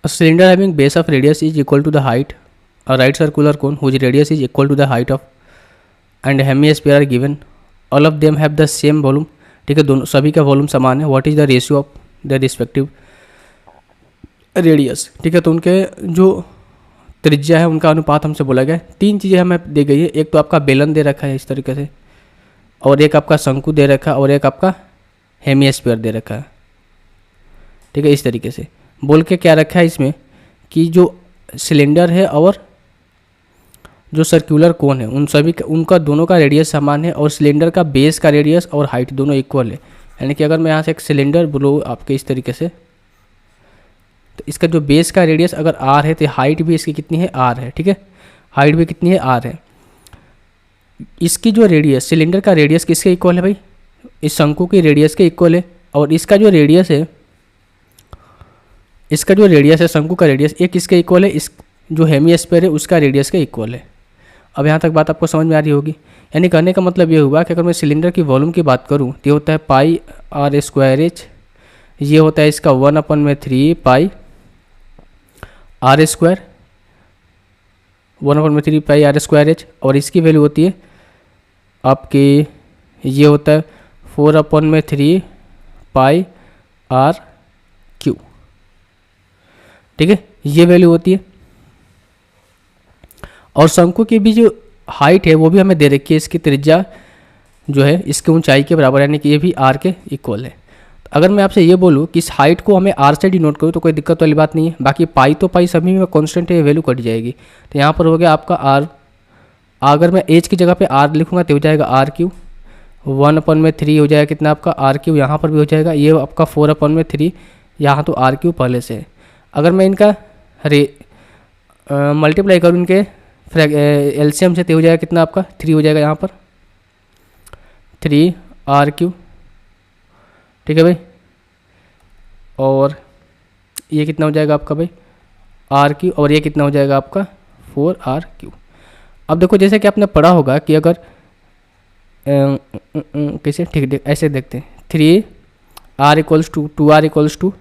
A cylinder having base of radius is equal to the height. A right circular cone whose radius is equal to the height of and hemisphere are given. All of them have the same volume. ठीक है, दोनों सभी का volume समान है. What is the ratio of the respective radius. ठीक है, तो उनके जो त्रिज्या है उनका अनुपात हमसे बोला गया है. तीन चीज़ें हमें दी गई है. एक तो आपका बेलन दे रखा है इस तरीके से, और एक आपका शंकु दे रखा है, और एक आपका हेमिस्फीयर दे रखा है. ठीक है, इस तरीके से बोल के क्या रखा है इसमें कि जो सिलेंडर है और जो सर्कुलर कोन है उन सभी उनका दोनों का रेडियस समान है, और सिलेंडर का बेस का रेडियस और हाइट दोनों इक्वल है. यानी कि अगर मैं यहाँ से एक सिलेंडर बोलूँ आपके इस तरीके से, तो इसका जो बेस का रेडियस अगर आर है तो हाइट भी इसकी कितनी है, आर है. ठीक है, हाइट भी कितनी है, आर है. इसकी जो रेडियस, सिलेंडर का रेडियस किसके इक्वल है भाई, इस शंकु की रेडियस के इक्वल है. और इसका जो रेडियस है, इसका जो रेडियस है शंकु का रेडियस, एक इसके इक्वल है, इस जो हेमिस्फीयर है उसका रेडियस के इक्वल है. अब यहाँ तक बात आपको समझ में आ रही होगी. यानी कहने का मतलब ये हुआ कि अगर मैं सिलेंडर की वॉल्यूम की बात करूँ तो ये होता है पाई आर स्क्वायर एच, ये होता है इसका 1/3 pi R square, 1/3 pi R square H, और इसकी वैल्यू होती है आपकी, ये होता है 4/3 पाई आर क्यू. ठीक है, ये वैल्यू होती है. और शंकु की भी जो हाइट है वो भी हमें दे रखी है. इसकी त्रिज्या जो है इसकी ऊंचाई के बराबर, यानी कि ये भी आर के इक्वल है. अगर मैं आपसे ये बोलूँ कि इस हाइट को हमें आर से डिनोट करूँ तो कोई दिक्कत वाली बात नहीं है. बाकी पाई तो पाई सभी में कांस्टेंट है, वैल्यू कट जाएगी. तो यहाँ पर हो गया आपका आर. अगर मैं एच की जगह पे आर लिखूँगा तो हो जाएगा आर क्यू. 1/3 हो जाएगा कितना आपका आर क्यू, यहाँ पर भी हो जाएगा ये आपका 4/3. यहाँ तो आर क्यू पहले से है. अगर मैं इनका मल्टीप्लाई करूँ इनके एलसीएम से तो हो जाएगा कितना आपका 3 हो जाएगा, यहाँ पर 3 आर क्यू. ठीक है भाई, और ये कितना हो जाएगा आपका भाई आर क्यू, और ये कितना हो जाएगा आपका 4 आर क्यू. अब देखो जैसे कि आपने पढ़ा होगा कि अगर कैसे, ठीक है ऐसे देखते हैं, 3 R equals to 2 R equals to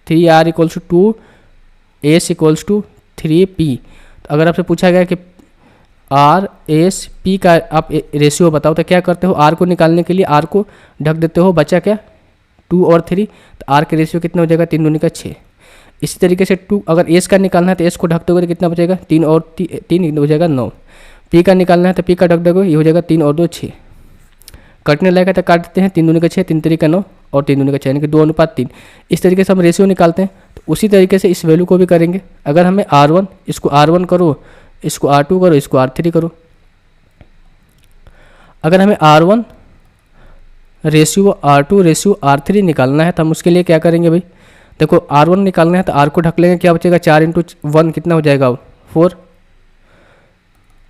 3 R equals to 2 S equals to 3 P. तो अगर आपसे पूछा गया कि आर एस पी का आप रेशियो बताओ तो क्या करते हो, आर को निकालने के लिए आर को ढक देते हो, बचा क्या 2 और 3. तो आर का रेशियो कितना हो जाएगा 3 दूनी का 6. इसी तरीके से 2 अगर एस का निकालना है तो एस को ढकते हुए तो कितना बचेगा 3 और 3 हो जाएगा 9. पी का निकालना है तो पी का ढक दोगे, ये हो जाएगा 3 और 2 6. कटने लगेगा तो काट देते हैं, 3 दूनी का 6 3 3 का 9 और 3 दूनी का 6, यानी कि 2:3. इस तरीके से हम रेशियो निकालते हैं. तो उसी तरीके से इस वैल्यू को भी करेंगे. अगर हमें R1, इसको R1 करो, इसको R2 करो, इसको R3 करो. अगर हमें R1 ratio R2 ratio R3 निकालना है तो हम उसके लिए क्या करेंगे भाई, देखो R1 निकालना है तो R को ढक लेंगे, क्या बचेगा 4 × 1 कितना हो जाएगा 4.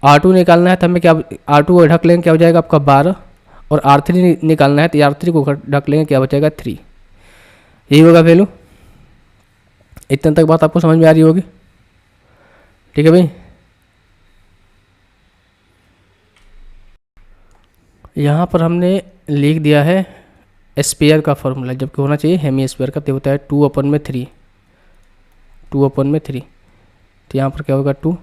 R2 निकालना है तो हमें क्या R2 को ढक लेंगे, क्या हो जाएगा आपका 12. और R3 निकालना है तो R3 को ढक लेंगे, क्या बचेगा 3. यही होगा वैल्यू. इतना तक बात आपको समझ में आ रही होगी. ठीक है भाई, यहाँ पर हमने लिख दिया है स्पेयर का फॉर्मूला, जबकि होना चाहिए हेमिस्फीयर का. तो होता है 2/3 2/3. तो यहाँ पर क्या होगा 2.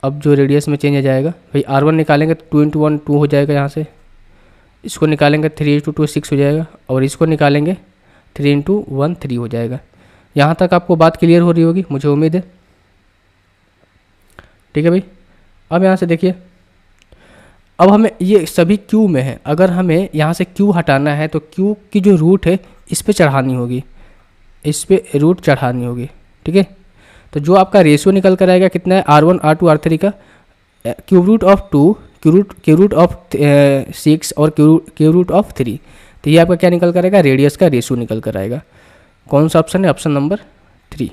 अब जो रेडियस में चेंज आ जाएगा भाई, R1 निकालेंगे तो 2 × 1 2 हो जाएगा. यहाँ से इसको निकालेंगे 3 × 2 6 हो जाएगा, और इसको निकालेंगे 3 × 1 3 हो जाएगा. यहाँ तक आपको बात क्लियर हो रही होगी, मुझे उम्मीद है. ठीक है भाई, अब यहाँ से देखिए, अब हमें ये सभी Q में है. अगर हमें यहाँ से Q हटाना है तो Q की जो रूट है इस पे चढ़ानी होगी, इस पे रूट चढ़ानी होगी. ठीक है, तो जो आपका रेशियो निकल कर आएगा कितना है R1 R2 R3 का cube root of 2 cube root of 6 और क्यू रूट ऑफ 3. तो ये आपका क्या निकल कर आएगा, रेडियस का रेशियो निकल कर आएगा. कौन सा ऑप्शन है, ऑप्शन नंबर 3.